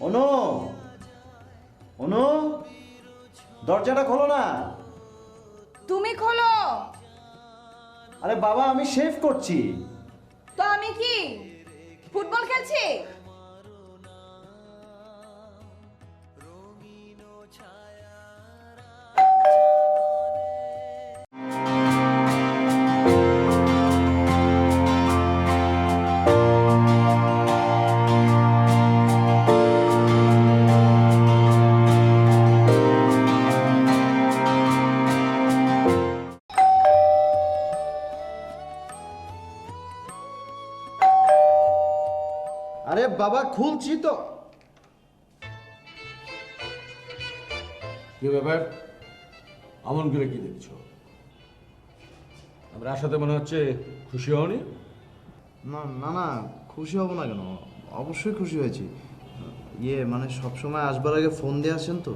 অনু, অনু, দরজাটা খোলো না। তুমি খোলো। আরে বাবা, আমি শেভ করছি। তো আমি কি ফুটবল খেলছি? আরে বাবা, খুলছি তো। কি ব্যাপার? আমন করে কি দেখছো? আমরা আসাতে মনে হচ্ছে খুশি হওনি? না না না, খুশি হব না কেন? অবশ্যই খুশি হয়েছি। মানে সবসময় আসবার আগে ফোন দিয়ে আসেন তো,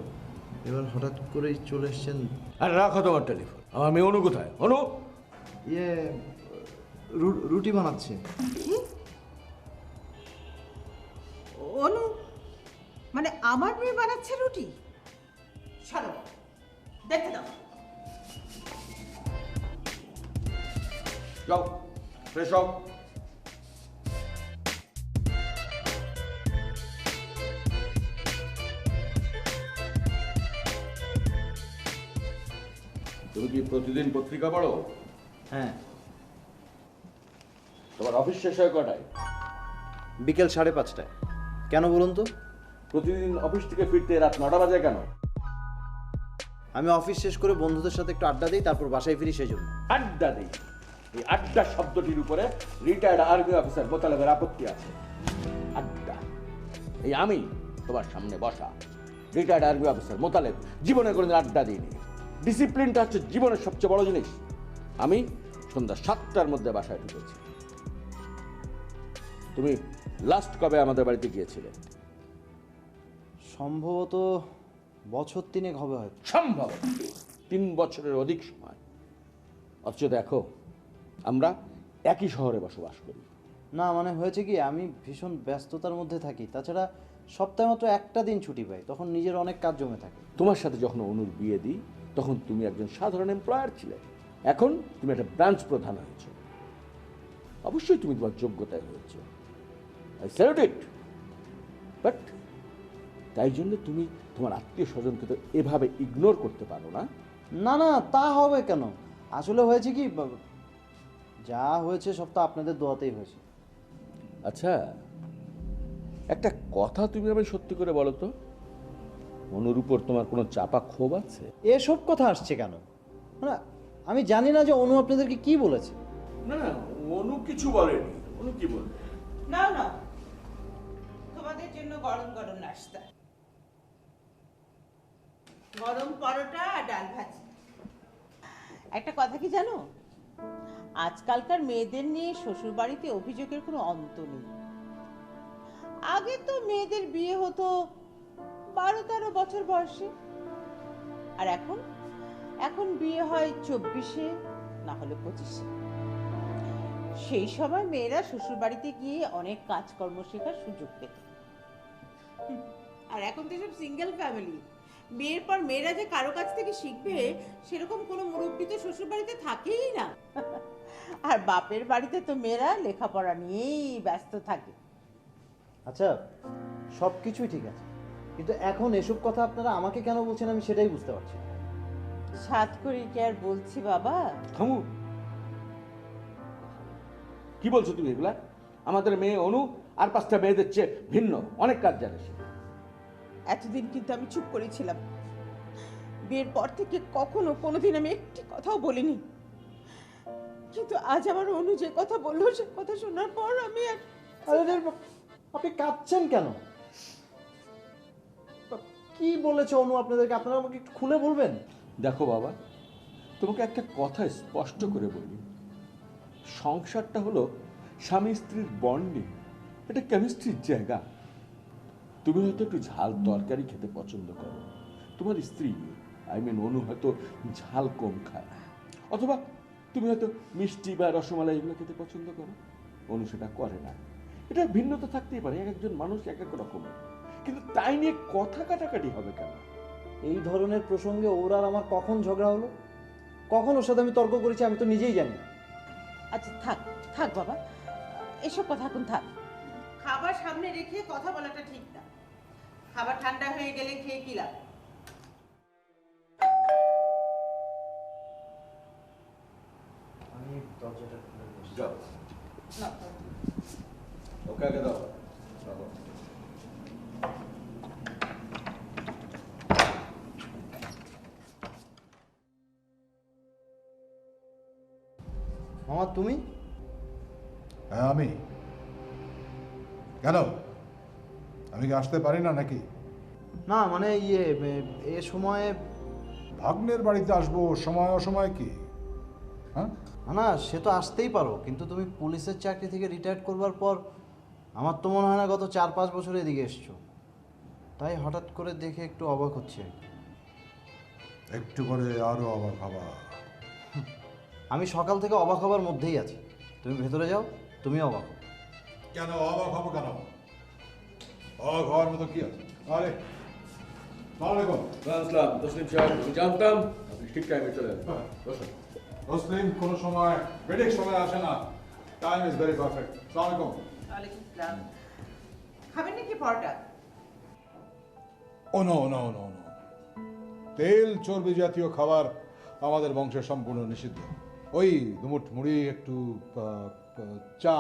এবার হঠাৎ করেই চলে এসছেন। আর রাখো তোমার টেলিফোন। আমার মেয়ে অনু কোথায়? অনু, ইয়ে রুটি বানাচ্ছে। অনু মানে আমার মেয়ে বানাচ্ছে রুটি? চলো দেখতে দাও। যাও ফ্রেশ হও। তুমি কি প্রতিদিন পত্রিকা পড়ো? হ্যাঁ, তোমার অফিস শেষ হয় কটায়? বিকেল 5:30টায়। কেন বলুন তো? প্রতিদিন অফিস থেকে ফিরতে রাত 9টা বাজে কেন? আমি অফিস শেষ করে বন্ধুদের সাথে একটু আড্ডা দিই, তারপর বাসায় ফিরি, সেই জন্য। আড্ডা দিই। এই আড্ডা শব্দটির উপরে রিটায়ার্ড আর্মি অফিসার মোতালেবের আপত্তি আছে। আড্ডা। এই আমি তোমার সামনে বসা রিটায়ার্ড আর্মি অফিসার মোতালেব জীবনে কোনোদিন আড্ডা দিইনি। ডিসিপ্লিনটা হচ্ছে জীবনের সবচেয়ে বড় জিনিস। আমি সন্ধ্যা 7টার মধ্যে বাসায় ঢুকেছি। তুমি লাস্ট কবে আমাদের বাড়িতে গিয়েছিলে? সম্ভবত বছর 3 হবে হয়তো। সম্ভব 3 বছরের অধিক সময়। অথচ দেখো, আমরা একই শহরে বসবাস করি। না মানে হয়েছে কি, আমি ভীষণ ব্যস্ততার মধ্যে থাকি। তাছাড়া সপ্তাহে মাত্র একটা দিন ছুটি পাই, তখন নিজের অনেক কাজ জমে থাকে। তোমার সাথে যখন অনুর বিয়ে দিই তখন তুমি একজন সাধারণ এমপ্লয়ার ছিলে। এখন তুমি একটা ব্রাঞ্চ প্রধান হয়েছো। অবশ্যই তুমি তোমার যোগ্যতায় হয়েছো, আই স্যালুট ইট। বাট তাই জন্য তুমি তোমার আত্মীয় স্বজনকে তো এভাবে ইগনোর করতে পারো না। না না, তা হবে কেন? আসলে হয়েছে কি, যা হয়েছে সব তো আপনাদের দোয়াতেই হয়েছে। আচ্ছা, একটা কথা তুমি আমায় সত্যি করে বলো তো, অনুর উপর তোমার কোনো চাপা ক্ষোভ আছে? এসব কথা আসছে কেন? না, আমি জানি না যে অনু আপনাদেরকে কি বলেছে। না না, অনু কিছু বলেনি। অনু কি বলবে? না না, তোমাদের জন্য গরম গরম নাস্তা, গরম পরোটা আর ডাল ভাজি। একটা কথা কি জানো, আজকালকার মেয়েদের নিয়ে শ্বশুর বাড়িতে অভিযোগের কোনো অন্ত নেই। আগে তো মেয়েদের বিয়ে হতো 12-13 বছর বয়সে, আর এখন এখন বিয়ে হয় 24-এ, না হলে 25-এ। সেই সময় মেয়েরা শ্বশুর বাড়িতে গিয়ে অনেক কাজকর্ম শেখার সুযোগ পেত। আর এখন তো সব সিঙ্গেল ফ্যামিলি, বিয়ের পর মেয়েরা যে কারো কাছ থেকে শিখবে সেরকম কোনো মুরব্বী তো শ্বশুর বাড়িতে থাকেই না। আর বাপের বাড়িতে তো মেয়েরা লেখাপড়া নিয়েই ব্যস্ত থাকে। আচ্ছা, সব কিছুই ঠিক আছে, কিন্তু এখন এসব কথা আপনারা আমাকে কেন বলছেন আমি সেটাই বুঝতে পারছি না। সাত করি কি আর বলছি বাবা। থামু। কি বলছো তুমি এগুলা? আমাদের মেয়ে অনু আর 5টা মেয়েদের চেয়ে ভিন্ন, অনেক কাজ জানে সে। এতদিন কিন্তু আমি চুপ করেছিলাম, বিয়ের পর থেকে কখনো কোনোদিন আমি একটি কথাও বলিনি। কিন্তু আজ আমার অনু যে কথা বললো, সে কথা শোনার পর আমি আরে আপনি কাঁদছেন কেন? কি বলেছে অনু আপনাদেরকে? আপনারা আমাকে একটু খুলে বলবেন? দেখো বাবা, তোমাকে একটা কথা স্পষ্ট করে বলি, সংসারটা হলো স্বামী স্ত্রীর বন্ডিং, এটা কেমিস্ট্রির জায়গা। তুমি হয়তো একটু ঝাল তরকারি খেতে পছন্দ করো, তোমার স্ত্রী অনু হয়তো ঝাল কম খায়, অথবা তুমি হয়তো মিষ্টি বা রসমালাই এগুলো খেতে পছন্দ করো, অনু সেটা করে না। এটা ভিন্নতা থাকতেই পারে, এক একজন মানুষ এক এক রকমের। কিন্তু তাই নিয়ে কথা কাটাকাটি হবে কেন? এই ধরনের প্রসঙ্গে ওর আর আমার কখন ঝগড়া হলো, কখন ওর সাথে আমি তর্ক করেছি আমি তো নিজেই জানি না। আচ্ছা থাক থাক বাবা, এসব কথা এখন থাক। খাবার সামনে রেখে কথা বলাটা ঠিক না। খাবার ঠান্ডা হয়ে গেলে খেয়ে কি লাভ? আমি দরজাটা খুলে বসছি। যাও, না, ওকে আগে দাও। রাখো। মামা তুমি? হ্যাঁ আমি। কেন, আমি কি আসতে পারি না নাকি? না মানে এ সময়ে ভাগ্নের বাড়িতে আসবো, সময় অসময় কি? হ্যাঁ, না সে তো আসতেই পারো, কিন্তু তুমি পুলিশের চাকরি থেকে রিটায়ার করবার পর আমার তো মনে হয় না গত 4-5 বছর এদিকে এসছো, তাই হঠাৎ করে দেখে একটু অবাক হচ্ছে আর কি। একটু করে আরো অবাক হবা। আমি সকাল থেকে অবাক হবার মধ্যেই আছি, তুমি ভেতরে যাও, তুমি অবাক হও। কেন অবাক হবো কেন? অবাক হওয়ার মতো কি আছে? আরে সালাম আলাইকুম। আসসালাম তসলিম সাহেব, আমি জানতাম আপনি ঠিক টাইমে চলে আসবেন। বসুন। মুসলিম কোনো সময় বেডিক সময় আসে না, টাইম ইজ ভেরি পারফেক্ট। সালাম আলাইকুম। ওয়ালাইকুম আসসালাম। খাবেন নাকি পরোটা? ও নো নো নো নো, তেল চর্বি জাতীয় খাবার আমাদের বংশে সম্পূর্ণ নিষিদ্ধ। ওই দুমুঠ মুড়ি, একটু চা,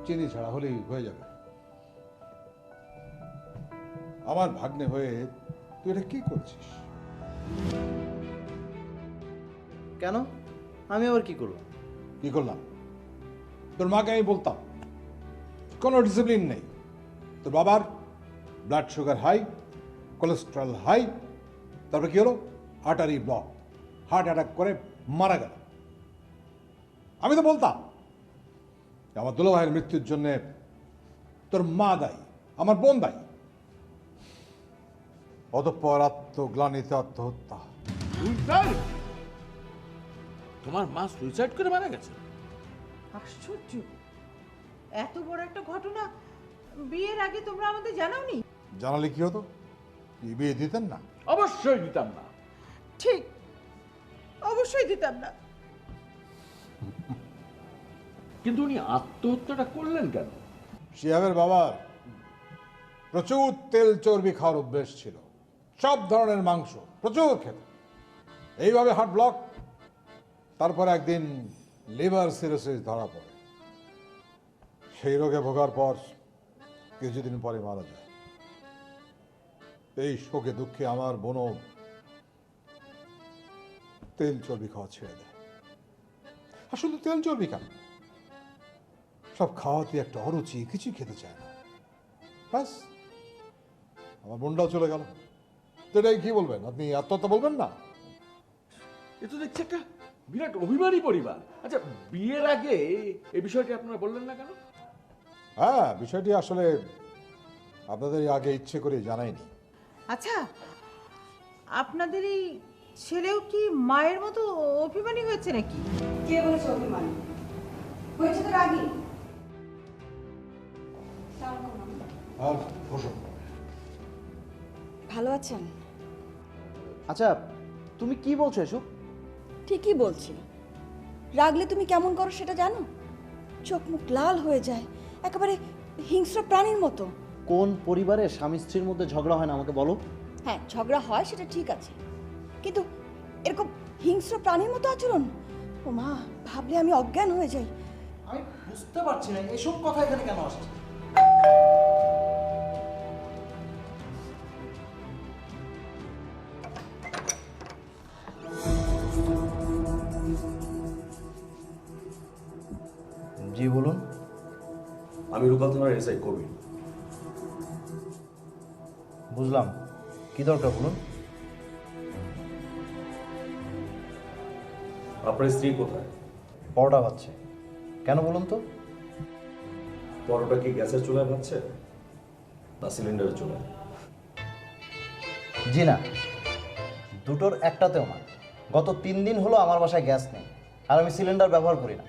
চিনি ছাড়া হলেই হয়ে যাবে। আমার ভাগ্নে হয়ে তুই এটা কি করছিস? কেন, আমি আবার কি করলাম? কি করলাম? তোর মাকে আমি বলতাম কোনো ডিসিপ্লিন নেই। তোর বাবার blood sugar high, cholesterol high, তারপরে কি হলো, আর্টারি ব্লক, হার্ট অ্যাটাক করে মারা গেল। আমি তো বলতাম যে আমার দুলাভাইয়ের মৃত্যুর জন্য তোর মা দায়ী, আমার বোন দায়ী। অতঃপর আত্মগ্লানিতে আত্মহত্যা। সুইসাইড? তোমার মা সুইসাইড করে মারা গেছে? আশ্চর্য, এত বড় একটা ঘটনা বিয়ের আগে তোমরা আমাদের জানাওনি? জানালে কি হতো? কি বিয়ে দিতেন না? অবশ্যই দিতাম না। ঠিক, অবশ্যই দিতাম না। কিন্তু উনি আত্মহত্যাটা করলেন কেন? শিহাবের বাবার প্রচুর তেল চর্বি খাওয়ার অভ্যেস ছিল, সব ধরনের মাংস প্রচুর খেত। এইভাবে হার্ট ব্লক, তারপর একদিন লিভার সিরোসিস ধরা পড়ে। সেই রোগে ভোগার পর কিছুদিন পরে মারা যায়। এই শোকে দুঃখে আমার বোনও তেল চর্বি খাওয়া ছেড়ে দেয়। আর শুধু তেল চর্বি কেন, সব খাওয়াতে একটা অরুচি, কিছুই খেতে চায় না। ব্যাস, আমার বোনটাও চলে গেল। তো এটাই কি বলবেন আপনি? আত্মহত্যা বলবেন না? এ তো দেখছি একটা বিরাট অভিমানী পরিবার। আচ্ছা, বিয়ের আগে এই বিষয়টি আপনারা বললেন না কেন? হ্যাঁ, বিষয়টি আসলে আপনাদের আগে ইচ্ছে করে জানাইনি। আচ্ছা, আপনাদের এই ছেলেও কি মায়ের মতো অভিমানী হয়েছে নাকি? কে বলেছে অভিমান হয়েছে তোর আগে? আর বসুন। ভালো আছেন? আচ্ছা তুমি কি বলছো এসব? ঠিকই বলছি। রাগলে তুমি কেমন করো সেটা জানো? চোখ মুখ লাল হয়ে যায়, একেবারে হিংস্র প্রাণীর মতো। কোন পরিবারে স্বামী স্ত্রীর মধ্যে ঝগড়া হয় না আমাকে বলো? হ্যাঁ, ঝগড়া হয় সেটা ঠিক আছে, কিন্তু এরকম হিংস্র প্রাণীর মতো আচরণ, ও মা, ভাবলে আমি অজ্ঞান হয়ে যাই। আমি বুঝতে পারছি না এসব কথা এখানে কেন আসছে। জি বলুন। আমি রূপাল থানার এসআই কবির। বুঝলাম, কি দরকার বলুন। আপনার স্ত্রী কোথায়? পরোটা ভাজছে। কেন বলুন তো? পরোটা কি গ্যাসের চুলায় ভাজছে না সিলিন্ডারের চুলায়? জি না, দুটোর একটাতেও না। গত 3 দিন হলো আমার বাসায় গ্যাস নেই, আর আমি সিলিন্ডার ব্যবহার করি না,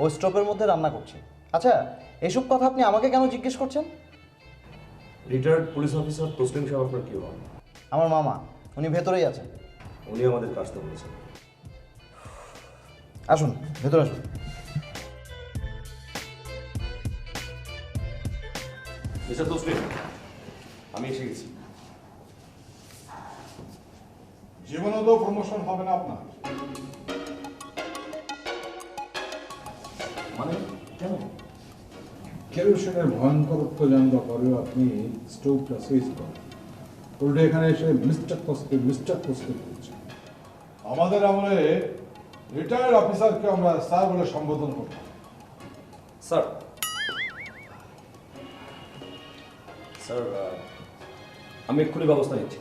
ওই স্টোভের মধ্যে রান্না করছি। আচ্ছা, এসব কথা আপনি আমাকে কেন জিজ্ঞেস করছেন? রিটায়ার্ড পুলিশ অফিসার তসলিম সাহেব আপনার কি হন? আমার মামা, উনি ভেতরেই আছেন। উনি আমাদের কাজটা বলেছেন। আসুন, ভেতরে আসুন। মিস্টার তসলিম, আমি এসে গেছি। জীবনে তো প্রমোশন হবে না আপনার। মানে কেন? কেরোসিনের ভয়ঙ্করত্ব জানবার পরেও আপনি স্টোভটা সুইচ করেন, উল্টে এখানে এসে মিস্টার তসলিম করছেন। আমাদের আমলে রিটায়ার্ড অফিসারকে আমরা স্যার বলে সম্বোধন করতাম। স্যার, স্যার আমি এক্ষুনি ব্যবস্থা নিচ্ছি।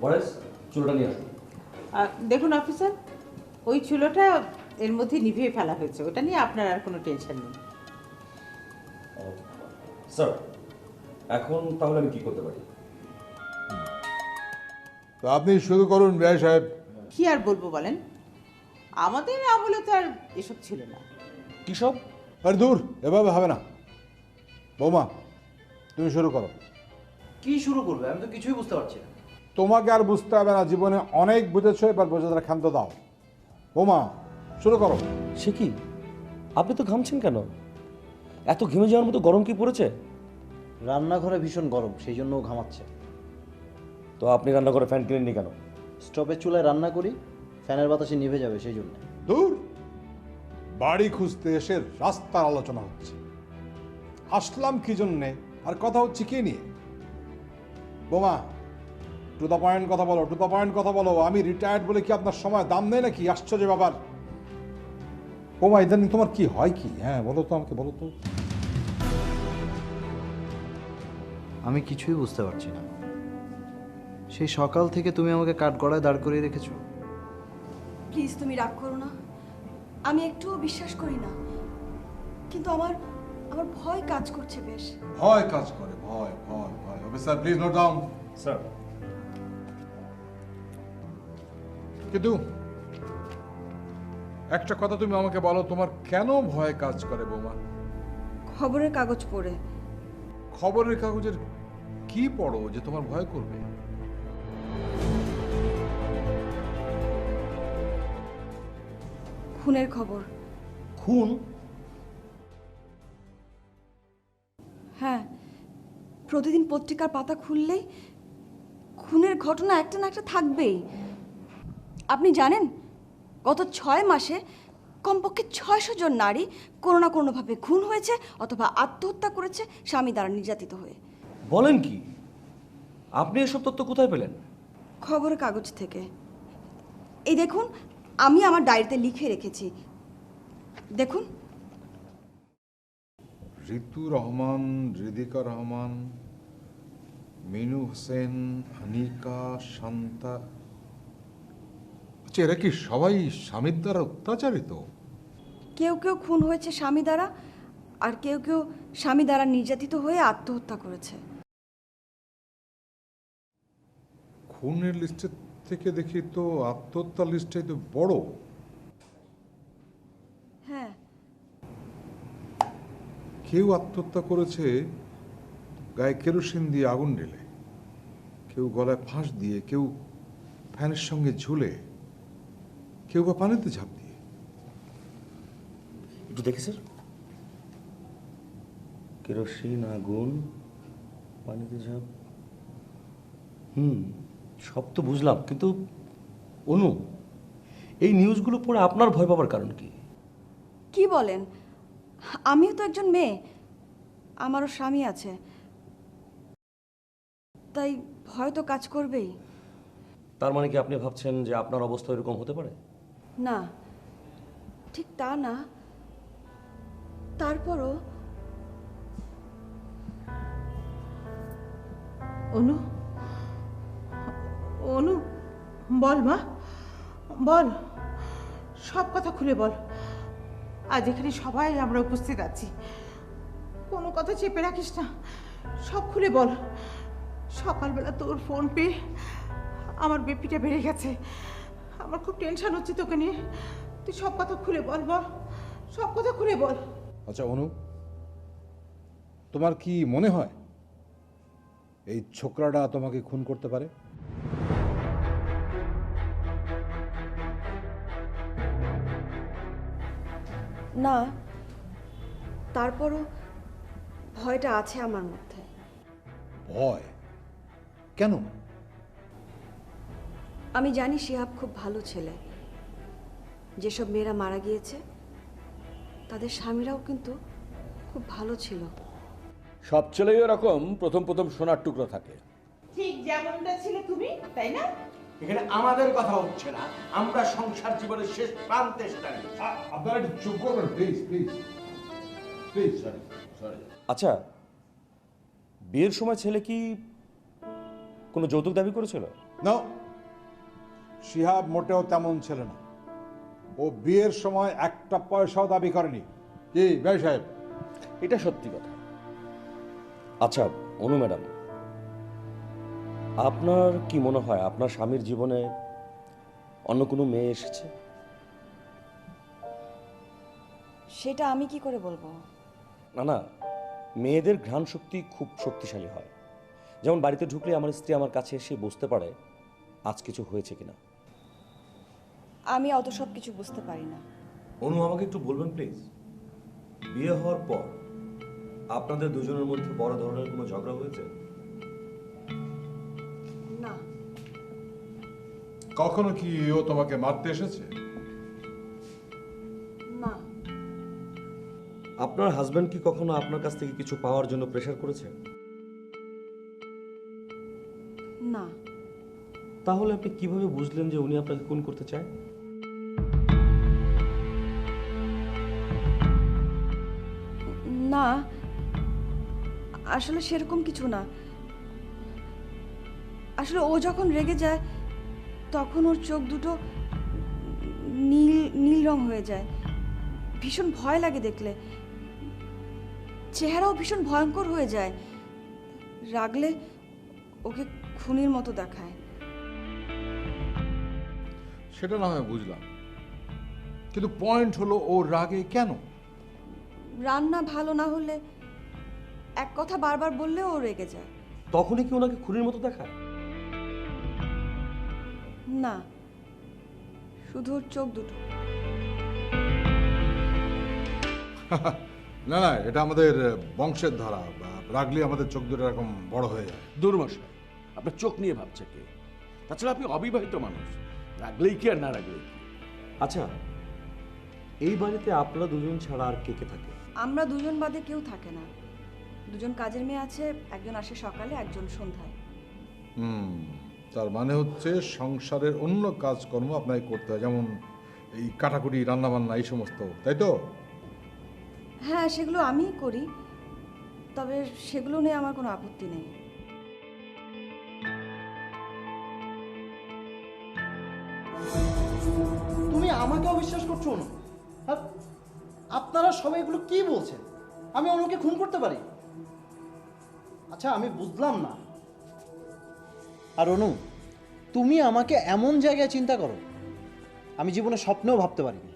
বরেস, চুলোটা নিয়ে আসুন। দেখুন অফিসার, ওই চুলোটা এর মধ্যে নিভিয়ে ফেলা হয়েছে, ওটা নিয়ে আপনার আর কোনো টেনশন নেই। স্যার, এখন তাহলে আমি কি করতে পারি? তো আপনি শুরু করুন বিআই সাহেব। কি আর বলবো বলেন, আমাদের আমলে তো আর এসব ছিল না। কি সব? আরে দূর, এভাবে হবে না। বৌমা, তুমি শুরু করো। কি শুরু করবে? আমি তো কিছুই বুঝতে পারছি না। তোমাকে আর বুঝতে হবে না, জীবনে অনেক বুঝেছো, এবার বোঝাতে ক্ষান্ত দাও। বৌমা, শুরু করো। সে কি, আপনি তো ঘামছেন কেন? এত ঘেমে যাওয়ার মতো গরম কি পড়েছে? রান্নাঘরে ভীষণ গরম, সেই জন্য ও ঘামাচ্ছে। তো আপনি রান্না করে ফ্যান কিনেননি কেন? স্টোভের চুলায় রান্না করি, ফ্যানের বাতাসে নিভে যাবে সেই জন্য। দূর, বাড়ি খুঁজতে এসে রাস্তার আলোচনা হচ্ছে। আসলাম কি জন্যে আর কথা হচ্ছে কে নিয়ে? বোমা, টু দ্য পয়েন্ট কথা বলো, টু দ্য পয়েন্ট কথা বলো। আমি রিটায়ার্ড বলে কি আপনার সময় দাম নেই নাকি? আশ্চর্য ব্যাপার। বোমা, ইদানিং তোমার কি হয় কি? হ্যাঁ বলো তো, আমাকে বলো তো। আমি কিছুই বুঝতে পারছি না। সেই সকাল থেকে তুমি আমাকে কাঠগড়ায় দাঁড় করিয়ে রেখেছো। প্লিজ তুমি রাগ করো না, আমি একটুও বিশ্বাস করি না, কিন্তু আমার আমার ভয় কাজ করছে বেশ। ভয় কাজ করে, ভয় ভয় ভয়। Officer please note down. Sir, কিন্তু একটা কথা তুমি আমাকে বলো, তোমার কেন ভয় কাজ করে বৌমা? খবরের কাগজ পড়ে। খবরের কাগজের কি পড়ো যে তোমার ভয় করবে? খুনের খবর। খুন? হ্যাঁ, প্রতিদিন পত্রিকার পাতা খুললেই খুনের ঘটনা একটা না একটা থাকবেই। আপনি জানেন, গত 6 মাসে কমপক্ষে 600 জন নারী কোনো না কোনোভাবে খুন হয়েছে অথবা আত্মহত্যা করেছে স্বামী দ্বারা নির্যাতিত হয়ে। বলেন কি? আপনি এসব তথ্য কোথায় পেলেন? খবরের কাগজ থেকে। এই দেখুন, আমি আমার ডায়েরিতে লিখে রেখেছি, দেখুন। ঋতু রহমান, হৃদিকা রহমান, মিনু হোসেন, হানিকা, শান্তা। আচ্ছা, এরা কি সবাই স্বামীর দ্বারা অত্যাচারিত? কেউ কেউ খুন হয়েছে স্বামী দ্বারা, আর কেউ কেউ স্বামী দ্বারা নির্যাতিত হয়ে আত্মহত্যা করেছে। খুনের লিস্টের থেকে দেখি তো আত্মহত্যার লিস্টটাই তো বড়। হ্যাঁ, কেউ আত্মহত্যা করেছে গায়ে কেরোসিন দিয়ে আগুন ঢেলে, কেউ গলায় ফাঁস দিয়ে, কেউ ফ্যানের সঙ্গে ঝুলে, কেউ বা পানিতে ঝাঁপ দিয়ে। একটু দেখি স্যার। কেরোসিন, আগুন, পানিতে ঝাঁপ। সব তো বুঝলাম, কিন্তু অনু, এই নিউজগুলো পড়ে আপনার ভয় পাবার কারণ কি? কি বলেন? আমিও তো একজন মেয়ে, আমারও স্বামী আছে, তাই ভয় তো কাজ করবেই। তার মানে কি আপনি ভাবছেন যে আপনার অবস্থা এরকম হতে পারে? না, ঠিক তা না, তারপরও। অনু, অনু, বল মা, বল, সব কথা খুলে বল। আজ এখানে সবাই আমরা উপস্থিত আছি, কোনো কথা চেপে রাখিস না, সব খুলে বল। সকালবেলা তোর ফোন পেয়ে আমার বিপিটা বেড়ে গেছে, আমার খুব টেনশন হচ্ছে তোকে নিয়ে। তুই সব কথা খুলে বল, বল, সব কথা খুলে বল। আচ্ছা অনু, তোমার কি মনে হয় এই ছোকরাটা তোমাকে খুন করতে পারে? না, তারপরও ভয়টা আছে আমার মধ্যে। ভয় কেন? আমি জানি শিহাব খুব ভালো ছেলে। যেসব মেয়েরা মারা গিয়েছে তাদের স্বামীরাও কিন্তু খুব ভালো ছিল। সব ছেলেই এরকম প্রথম প্রথম সোনার টুকরো থাকে। ঠিক যেমনটা ছিলে তুমি, তাই না? এখানে আমাদের কথা হচ্ছে না, আমরা সংসার জীবনের শেষ প্রান্তে এসে দাঁড়িয়েছি। আপনারা একটু চুপ করবেন please, please please. Sorry sorry. আচ্ছা, বিয়ের সময় ছেলে কি কোনো যৌতুক দাবি করেছিল? না, শিহাব মোটেও তেমন ছেলে না। ও বিয়ের সময় একটা পয়সাও দাবি করেনি। কি ভাই সাহেব? এটা সত্যি কথা। আচ্ছা অনু ম্যাডাম, আপনার কি মনে হয় আপনার স্বামীর জীবনে অন্য কোনো মেয়ে এসেছে? সেটা আমি কি করে বলবো? না না, মেয়েদের ঘ্রাণ শক্তি খুব শক্তিশালী হয়। যেমন বাড়িতে ঢুকলে আমার স্ত্রী আমার কাছে এসে বুঝতে পারে আজ কিছু হয়েছে কিনা। আমি অত সব কিছু বুঝতে পারি না। অনু, আমাকে একটু বলবেন প্লিজ, বিয়ে হওয়ার পর আপনাদের দুজনের মধ্যে বড় ধরনের কোনো ঝগড়া হয়েছে? না। কখনো কি ও তোমাকে মারতে এসেছে? না। আপনার হাজবেন্ড কি কখনো আপনার কাছ থেকে কিছু পাওয়ার জন্য প্রেশার করেছে? না। তাহলে আপনি কিভাবে বুঝলেন যে উনি আপনাকে খুন করতে চায়? না, আসলে সেরকম কিছু না। আসলে ও যখন রেগে যায় তখন ওর চোখ দুটো নীল নীল রং হয়ে যায়। ভীষণ ভয় লাগে দেখলে। চেহারাও ভীষণ ভয়ঙ্কর হয়ে যায়। রাগলে ওকে খুনির মতো দেখায়। সেটা না হয় বুঝলাম, কিন্তু পয়েন্ট হলো ও রাগে কেন? রান্না ভালো না হলে এক কথা বারবার বললে ও রেগে যায়। তখনই কি ওনাকে খুনির মতো দেখায়? না, শুধু ওর চোখ দুটো। না না, এটা আমাদের বংশের ধারা। রাগলে আমাদের চোখ দুটো এরকম বড় হয়ে যায়। দুর্মশাই, আপনার চোখ নিয়ে ভাবছে কে? তাছাড়া আপনি অবিবাহিত মানুষ, রাগলেই কি আর না রাগলেই কি? আচ্ছা, এই বাড়িতে আপনারা দুজন ছাড়া আর কে কে থাকে? আমরা দুজন বাদে কেউ থাকে না। দুজন কাজের মেয়ে আছে, একজন আসে সকালে, একজন সন্ধ্যায়। তার মানে হচ্ছে সংসারের অন্য কাজকর্ম আপনাকে করতে হয়, যেমন এই কাটাকুটি, রান্নাবান্না, এই সমস্ত, তাই তো? হ্যাঁ, সেগুলো আমিই করি, তবে সেগুলো নিয়ে আমার কোনো আপত্তি নেই। তুমি আমাকে অবিশ্বাস করছো না? আর আপনারা সবাই এগুলো কি বলছেন? আমি অনুকে খুন করতে পারি? আচ্ছা, আমি বুঝলাম না। আর অনু, তুমি আমাকে এমন জায়গায় চিন্তা করো আমি জীবনে স্বপ্নেও ভাবতে পারিনি।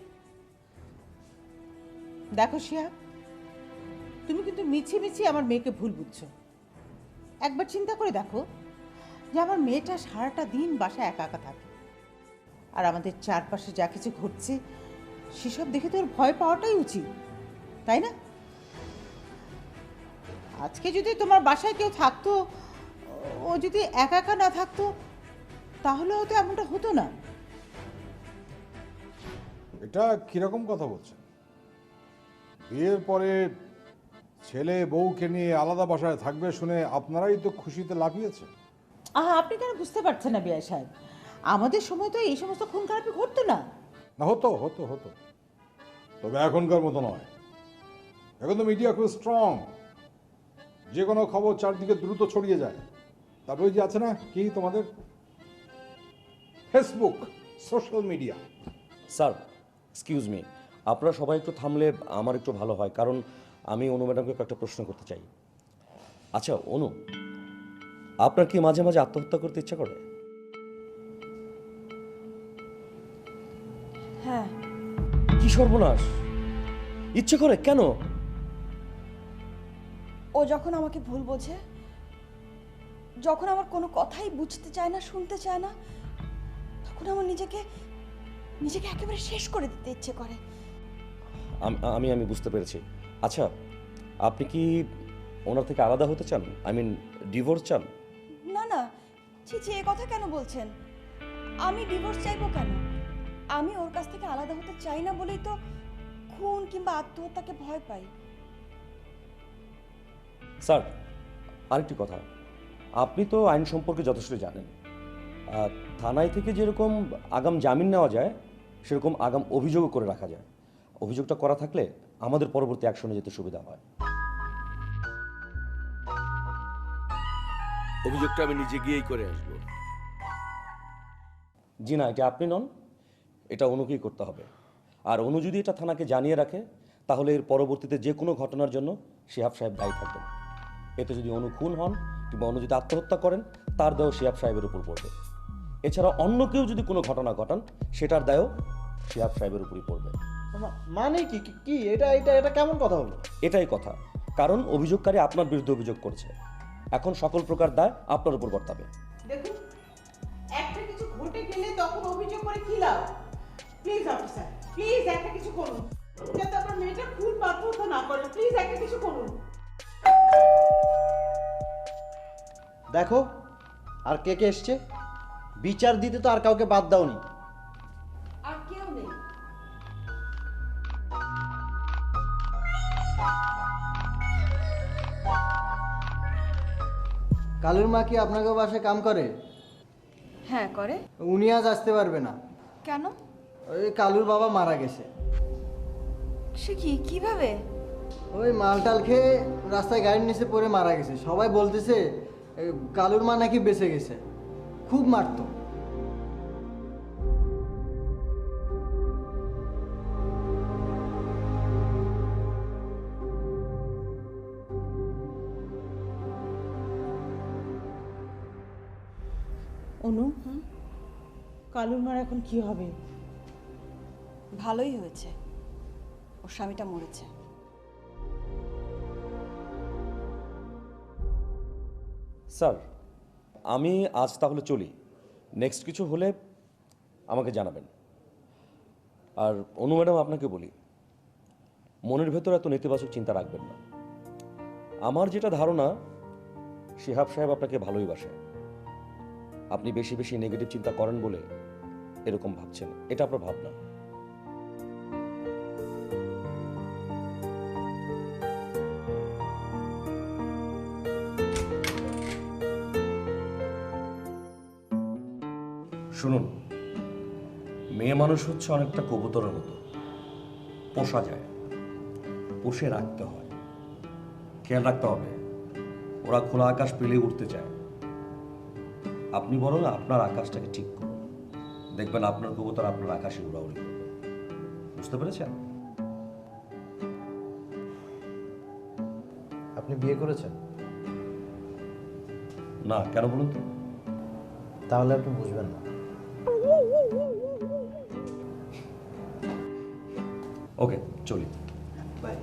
দেখো শিহাব, তুমি কিন্তু মিছি মিছি আমার মেয়েকে ভুল বুঝছো। একবার চিন্তা করে দেখো যে আমার মেয়েটা সারাটা দিন বাসায় একা একা থাকে, আর আমাদের চারপাশে যা কিছু ঘটছে সেসব দেখে তো ওর ভয় পাওয়াটাই উচিত, তাই না? আজকে যদি তোমার বাসায় কেউ থাকতো, ও যদি একা একা না থাকতো, তাহলে হয়তো এমনটা হতো না। এটা কিরকম কথা বলছেন? বিয়ের পরে ছেলে বউকে নিয়ে আলাদা বাসায় থাকবে শুনে আপনারাই তো খুশিতে লাফিয়েছে। আহা, আপনি কেন বুঝতে পারছেন না বিআই সাহেব? আমাদের সময় তো এই সমস্ত খুন খারাপি ঘটতো না। না, হতো হতো হতো, তবে এখনকার মতো নয়। এখন তো মিডিয়া খুব স্ট্রং, যে কোনো খবর চারদিকে দ্রুত ছড়িয়ে যায়। তারপরে যে আছে না কি তোমাদের Facebook, social media. Sir, excuse me, আপনারা সবাই একটু থামলে আমার একটু ভালো হয়, কারণ আমি অনু ম্যাডামকে একটা প্রশ্ন করতে চাই। আচ্ছা অনু, আপনার কি মাঝে মাঝে আত্মহত্যা করতে ইচ্ছা করে? হ্যাঁ। কি সর্বনাশ! ইচ্ছে করে কেন? ও যখন আমাকে ভুল বোঝে যখন আমার কোনো কথাই বুঝতে চায় না, শুনতে চায় না, তখন আমার নিজেকে নিজেকে একেবারে শেষ করে দিতে ইচ্ছে করে। আমি আমি বুঝতে পেরেছি। আচ্ছা, আপনি কি ওনার থেকে আলাদা হতে চান? আই মিন ডিভোর্স চান? না না, ছি ছি, এ কথা কেন বলছেন? আমি ডিভোর্স চাইবো কেন? আমি ওর কাছ থেকে আলাদা হতে চাই না বলেই তো খুন কিংবা আত্মহত্যাকে ভয় পাই। স্যার, আরেকটি কথা, আপনি তো আইন সম্পর্কে যথেষ্ট জানেন। থানায় থেকে যেরকম আগাম জামিন নেওয়া যায়, সেরকম আগাম অভিযোগও করে রাখা যায়। অভিযোগটা করা থাকলে আমাদের পরবর্তী অ্যাকশনে যেতে সুবিধা হয়। অভিযোগটা আমি নিজে গিয়েই করে আসবো। জি না, এটা আপনি নন, এটা অনুকেই করতে হবে। আর অনু যদি এটা থানাকে জানিয়ে রাখে, তাহলে এর পরবর্তীতে যে কোনো ঘটনার জন্য শিহাব সাহেব দায়ী থাকবেন। এতে যদি অনু খুন হন কিংবা অনু যদি আত্মহত্যা করেন, তার দায়ও শিহাব সাহেবের উপর পড়বে। এছাড়া অন্য কেউ যদি কোনো ঘটনা ঘটান, সেটার দায়ও শিহাব সাহেবের উপরই পড়বে। মানে কি কি কি এটা এটা এটা কেমন কথা হলো? এটাই কথা, কারণ অভিযোগকারী আপনার বিরুদ্ধে অভিযোগ করছে। এখন সকল প্রকার দায় আপনার উপর বর্তাবে। দেখুন, একটা কিছু ঘটে গেলে তখন অভিযোগ করে কি লাভ? প্লিজ অফিসার, প্লিজ একটা কিছু করুন, যাতে আপনার মেয়েটা খুন বা আত্মহত্যা না করে। প্লিজ একটা কিছু করুন। দেখো, আর কে কে এসছে? বিচার দিতে তো আর কাউকে বাদ দাওনি। আর কেউ নেই। কালুর মা কি আপনাকে বাসায় কাম করে? হ্যাঁ করে। উনি আজ আসতে পারবে না। কেন? ওই কালুর বাবা মারা গেছে। সে কি, কিভাবে? ওই মালটাল খেয়ে রাস্তায় গাড়ির নিচে পড়ে মারা গেছে। সবাই বলতেছে কালুর মা নাকি বেঁচে গেছে, খুব মারতো। অনু, কালুর মার এখন কি হবে? ভালোই হয়েছে, ওর স্বামীটা মরেছে। স্যার, আমি আজ তাহলে চলি। নেক্সট কিছু হলে আমাকে জানাবেন। আর অনু ম্যাডাম, আপনাকে বলি, মনের ভেতর এত নেতিবাচক চিন্তা রাখবেন না। আমার যেটা ধারণা, শিহাব সাহেব আপনাকে ভালোই বাসে। আপনি বেশি বেশি নেগেটিভ চিন্তা করেন বলে এরকম ভাবছেন, এটা আপনার ভাবনা। শুনুন, মেয়ে মানুষ হচ্ছে অনেকটা কবুতরের মতো, পোষা যায়, পুষে রাখতে হয়। খেয়াল রাখতে হবে, ওরা খোলা আকাশ পেলে উঠতে চায়। আপনি বরং আপনার আকাশটাকে ঠিক করুন, দেখবেন আপনার কবুতর আপনার আকাশে উড়াউড়ি করবে। বুঝতে পেরেছেন? আপনি বিয়ে করেছেন? না, কেন বলুন তো? তাহলে আপনি বুঝবেন না। ওকে, চলি। বাই।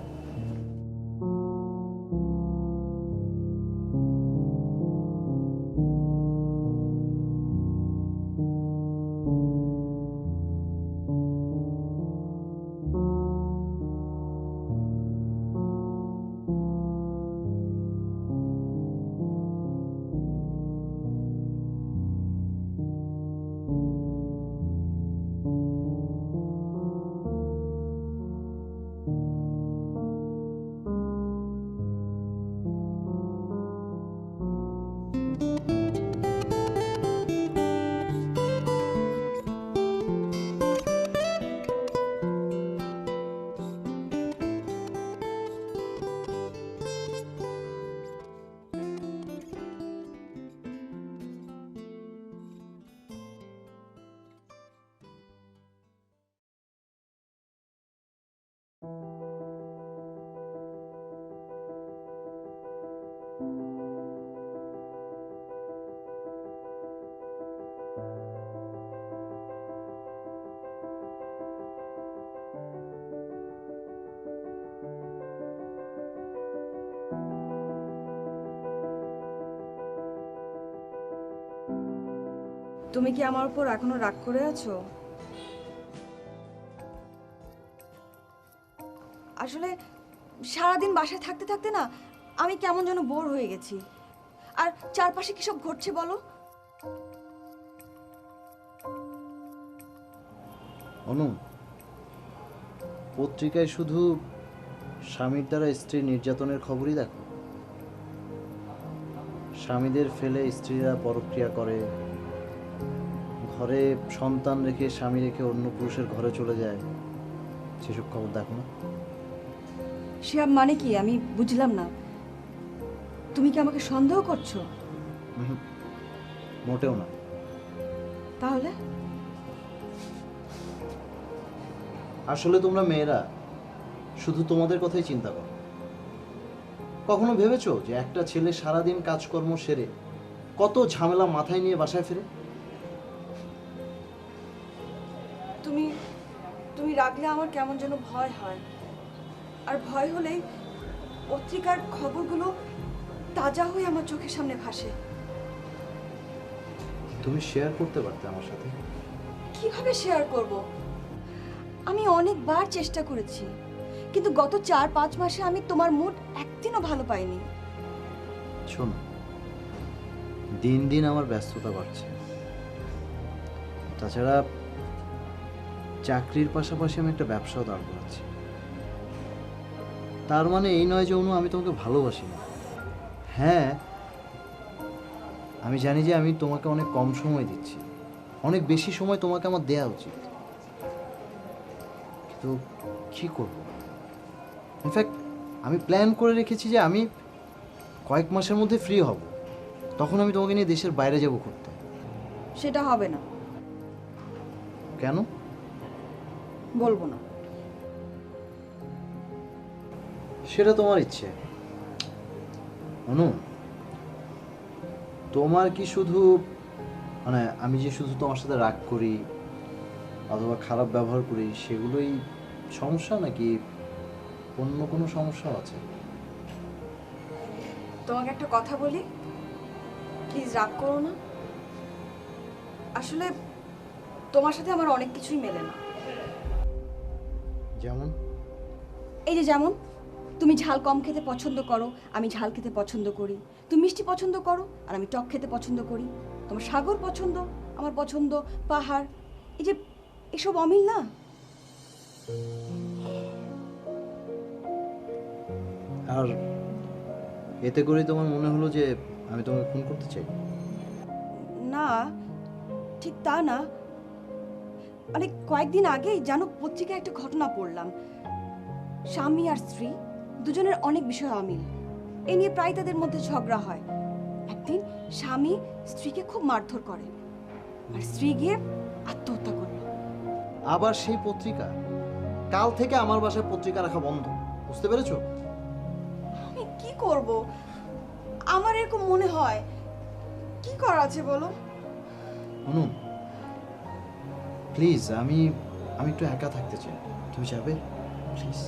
তুমি কি আমার উপর এখনো রাগ করে আছো? আসলে সারাদিন বাসায় থাকতে থাকতে না আমি কেমন যেন বোর হয়ে গেছি। আর চারপাশে কি সব ঘটছে বলো? অনু, পত্রিকায় শুধু স্বামীর দ্বারা স্ত্রীর নির্যাতনের খবরই দেখো। স্বামীদের ফেলে স্ত্রীরা পরক্রিয়া করে, ঘরে সন্তান রেখে স্বামী রেখে অন্য পুরুষের ঘরে চলে যায়, সেসব খবর দেখো না? শিহাব মানে কি আমি বুঝলাম না। তুমি কি আমাকে সন্দেহ করছো? উহুম, মোটেও না। তাহলে আসলে তোমরা মেয়েরা শুধু তোমাদের কথাই চিন্তা করো। কখনো ভেবেছো যে একটা ছেলে সারাদিন কাজকর্ম সেরে কত ঝামেলা মাথায় নিয়ে বাসায় ফিরে? তুমি তুমি রাখলে আমার কেমন যেন ভয় হয়। আর ভয় হলেই পত্রিকার খবরগুলো তাজা হয়ে আমার চোখের সামনে ভাসে। তুমি শেয়ার করতে পারতে আমার সাথে। কিভাবে শেয়ার করব? আমি অনেকবার চেষ্টা করেছি, কিন্তু গত 4-5 মাসে আমি তোমার মুড একদিনও ভালো পাইনি। শোনো, দিন দিন আমার ব্যস্ততা বাড়ছে। তাছাড়া চাকরির পাশাপাশি আমি একটা ব্যবসাও দাঁড় করাচ্ছি। তার মানে এই নয় যে অনু আমি তোমাকে ভালোবাসি না। হ্যাঁ, আমি জানি যে আমি তোমাকে অনেক কম সময় দিচ্ছি, অনেক বেশি সময় তোমাকে আমার দেয়া উচিত, কিন্তু কি করব? ইনফ্যাক্ট আমি প্ল্যান করে রেখেছি যে আমি কয়েক মাসের মধ্যে ফ্রি হব, তখন আমি তোমাকে নিয়ে দেশের বাইরে যাব ঘুরতে। সেটা হবে না। কেন? বলবো না। সেটা তোমার ইচ্ছে। অনু, তোমার কি শুধু মানে আমি যে শুধু তোমার সাথে রাগ করি অথবা খারাপ ব্যবহার করি সেগুলোই সমস্যা, নাকি অন্য কোনো সমস্যা আছে? তোমাকে একটা কথা বলি, প্লিজ রাগ করো না। আসলে তোমার সাথে আমার অনেক কিছুই মেলে না। যেমন? এই যে যেমন তুমি ঝাল কম খেতে পছন্দ করো, আমি ঝাল খেতে পছন্দ করি। তুমি মিষ্টি পছন্দ করো আর আমি টক খেতে পছন্দ করি। তোমার সাগর পছন্দ, আমার পছন্দ পাহাড়। এই যে এসব অমিল না। আর এতে করেই তোমার মনে হলো যে আমি তোমাকে খুন করতে চাই? না, ঠিক তা না। মানে কয়েকদিন আগেই জানো পত্রিকায় একটা ঘটনা পড়লাম। স্বামী আর স্ত্রী দুজনের অনেক বিষয় অমিল, এ নিয়ে প্রায় তাদের মধ্যে ঝগড়া হয়। একদিন স্বামী স্ত্রীকে খুব মারধর করে আর স্ত্রী গিয়ে আত্মহত্যা করলো। আবার সেই পত্রিকা? কাল থেকে আমার বাসায় পত্রিকা রাখা বন্ধ, বুঝতে পেরেছো? আমি কি করব? আমার এরকম মনে হয়। কি করা আছে বলো? অনু প্লিজ, আমি একটু একা থাকতে চাই, তুমি যাবে প্লিজ?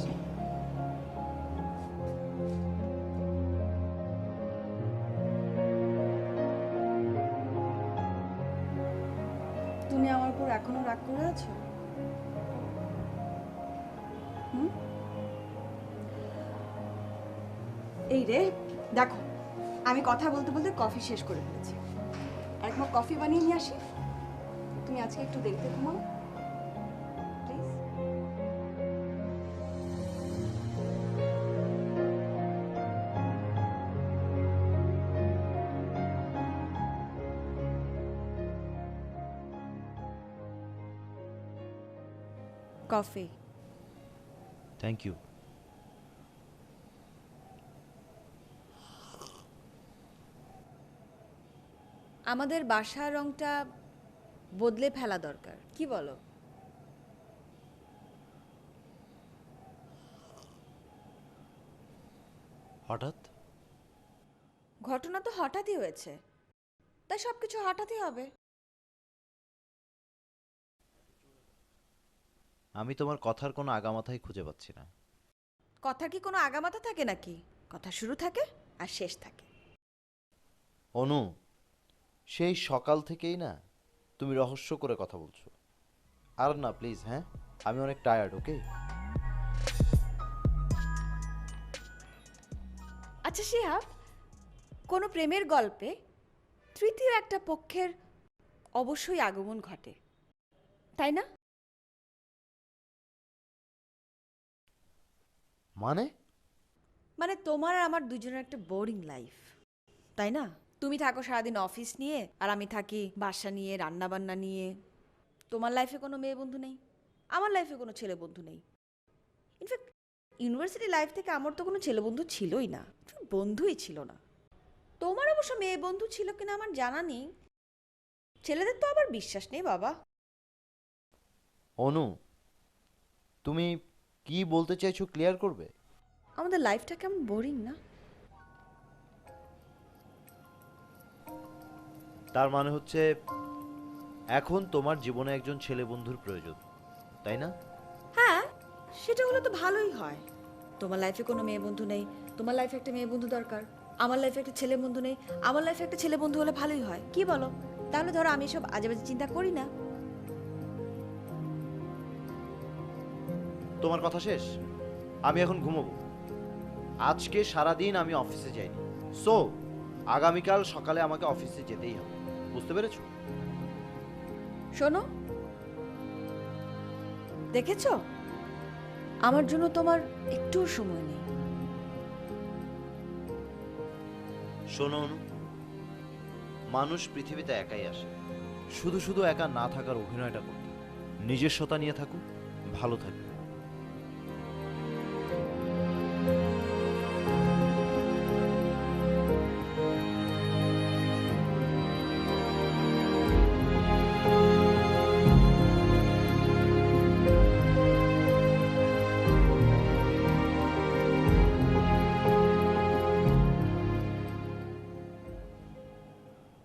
তুমি আমার উপর এখনো রাগ করে আছো? এই রে দেখো, আমি কথা বলতে বলতে কফি শেষ করে ফেলেছি। আরেকবার কফি বানিয়ে নিয়ে আসি। তুমি আজকে একটু দেখতে ঘুমাও প্লিজ। কফি। Thank you. আমাদের বাসার রংটা বদলে ফেলা দরকার, কি বলো? হঠাৎ? ঘটনা তো হঠাৎই হয়েছে, তাই সবকিছু হঠাৎই হবে। আমি তোমার কথার কোনো আগামাথাই খুঁজে পাচ্ছি না। কথার কি কোনো আগামাথা থাকে নাকি? কথা শুরু থাকে আর শেষ থাকে। অনু, সেই সকাল থেকেই না তুমি রহস্য করে কথা বলছো। আর না প্লিজ, হ্যাঁ, আমি অনেক টায়ার্ড। ওকে, আচ্ছা শিহাব, কোনো প্রেমের গল্পে তৃতীয় একটা পক্ষের অবশ্যই আগমন ঘটে, তাই না? মানে মানে তোমার আর আমার দুজনের একটা বোরিং লাইফ, তাই না? তুমি থাকো সারাদিন অফিস নিয়ে, আর আমি থাকি বাসা নিয়ে, রান্না বান্না নিয়ে। তোমার লাইফে কোনো মেয়ে বন্ধু নেই, আমার লাইফে কোনো ছেলে বন্ধু নেই। ইনফ্যাক্ট ইউনিভার্সিটি লাইফ থেকে আমার তো কোনো ছেলে বন্ধু ছিলই না, বন্ধুই ছিল না। তোমার অবশ্য মেয়ে বন্ধু ছিল কিনা আমার জানা নেই। ছেলেদের তো আবার বিশ্বাস নেই বাবা। অনু, তুমি কি বলতে চাইছো ক্লিয়ার করবে? আমাদের লাইফটা কেমন বোরিং না? তার মানে হচ্ছে এখন তোমার জীবনে একজন ছেলে বন্ধুর প্রয়োজন, তাই না? হ্যাঁ, সেটা হলে তো ভালোই হয়। তোমার লাইফে কোনো মেয়ে বন্ধু নেই, তোমার লাইফে একটা মেয়ে বন্ধু দরকার। আমার লাইফে একটা ছেলে বন্ধু নেই, আমার লাইফে একটা ছেলে বন্ধু হলে ভালোই হয়, কি বলো? তাহলে ধরো আমি সব আজেবাজে চিন্তা করি না। তোমার কথা শেষ, আমি এখন ঘুমোবো। আজকে সারাদিন আমি অফিসে যাইনি, সো আগামীকাল সকালে আমাকে অফিসে যেতেই হবে, বুঝতে পেরেছো? শোনো, দেখেছো আমার জন্য তোমার একটুও সময় নেই। শোনো অনু, মানুষ পৃথিবীতে একাই আসে, শুধু শুধু একা না থাকার অভিনয়টা করতে। নিজস্বতা নিয়ে থাকুক, ভালো থাকবে।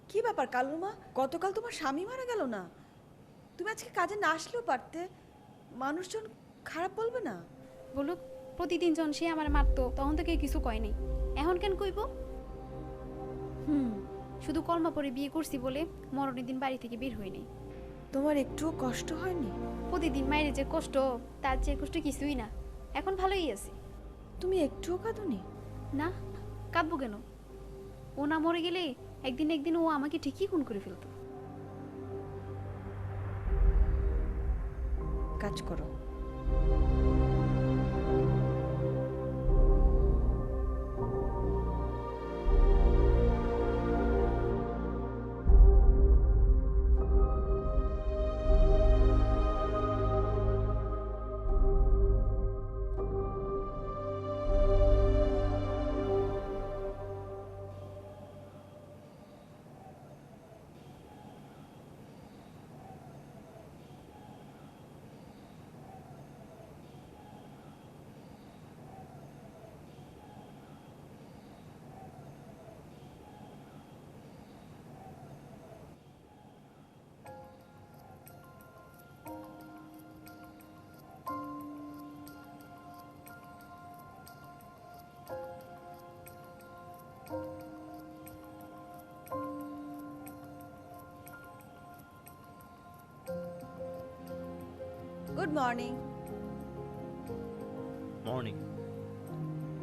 কি ব্যাপার কালুমা, গতকাল তোমার স্বামী মারা গেল না? তুমি আজকে কাজে না আসলেও পারতে, মানুষজন খারাপ বলবে না? বলুক, প্রতিদিন যখন সে আমার মারতো তখন থেকে কিছু কয় নাই, এখন কেন কইব? শুধু কলমা পরে বিয়ে করছি বলে মরণের দিন বাড়ি থেকে বের হয়নি। তোমার একটুও কষ্ট হয়নি? প্রতিদিন মায়ের যে কষ্ট, তার যে কষ্ট কিছুই না, এখন ভালোই আছি। তুমি একটুও কাঁদোনি? না, কাঁদবো কেন? ও না মরে গেলে একদিন একদিন ও আমাকে ঠিকই খুন করে ফেলতো। কাজ করো। Good morning. মর্নিং।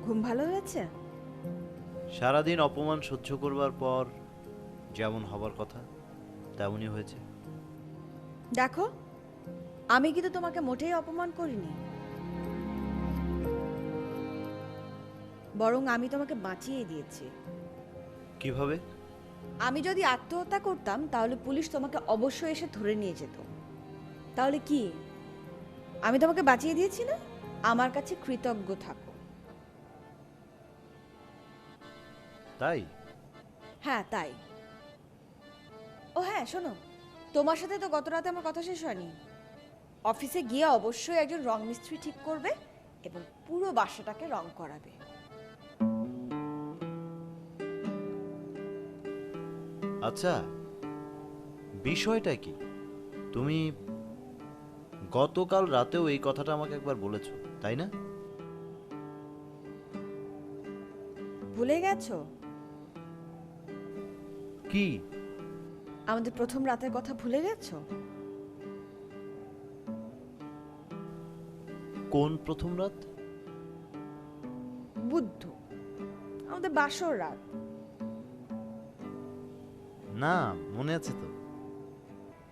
ঘুম ভালো হয়েছে? সারাদিন অপমান সহ্য করবার পর যেমন হবার কথা তেমনই হয়েছে। দেখো, আমি কিন্তু তোমাকে মোটেই অপমান করিনি, বরং আমি তোমাকে বাঁচিয়ে দিয়েছি। কিভাবে? আমি যদি আত্মহত্যা করতাম তাহলে পুলিশ তোমাকে অবশ্যই এসে ধরে নিয়ে যেত। তাহলে কি আমি তোমাকে বাঁচিয়ে দিয়েছি না? আমার কাছে কৃতজ্ঞ থাকো। তাই? হ্যাঁ তাই। ও হ্যাঁ শোনো, তোমার সাথে তো গত রাতে আমার কথা শেষ হয়নি। অফিসে গিয়ে অবশ্যই একজন রং মিস্ত্রি ঠিক করবে এবং পুরো বাসাটাকে রং করাবে। আচ্ছা, বিষয়টা কি? তুমি গতকাল রাতেও এই কথাটা আমাকে একবার বলেছো, তাই না? ভুলে গেছো? কি? আমাদের প্রথম রাতের কথা ভুলে গেছো? কোন প্রথম রাত? বুদ্ধ, আমাদের বাসর রাত। না, মনে আছে তো।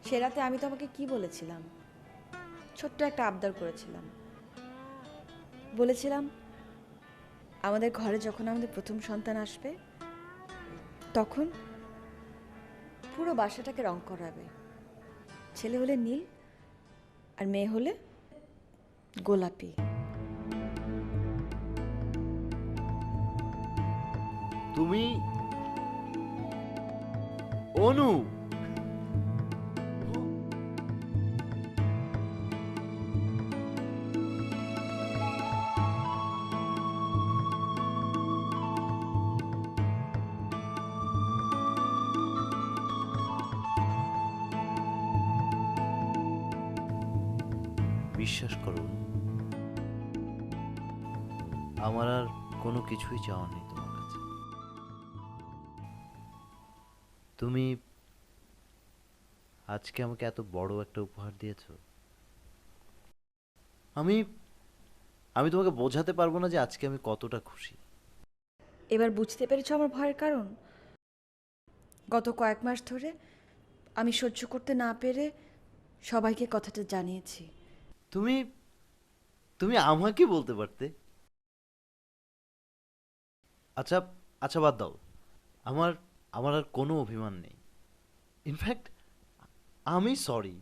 সে রাতে আমি তোমাকে কি বলেছিলাম? ছোট্ট একটা আবদার করেছিলাম। বলেছিলাম আমাদের ঘরে যখন আমাদের প্রথম সন্তান আসবে তখন পুরো বাসাটাকে রং করাবে। ছেলে হলে নীল আর মেয়ে হলে গোলাপি। তুমি অনু, বিশ্বাস করো আমার আর কোনো কিছুই চাওয়া নেই তোমার কাছে। তুমি আজকে আমাকে এত বড় একটা উপহার দিয়েছো। আমি আমি তোমাকে বোঝাতে পারবো না যে আজকে আমি কতটা খুশি। এবার বুঝতে পেরেছো আমার ভয়ের কারণ? গত কয়েক মাস ধরে আমি সহ্য করতে না পেরে সবাইকে কথাটা জানিয়েছি। তুমি তুমি আমাকে বলতে পারতে। আচ্ছা আচ্ছা, বাদ দাও। আমার আমার আর কোনো অভিমান নেই। ইনফ্যাক্ট আমি সরি।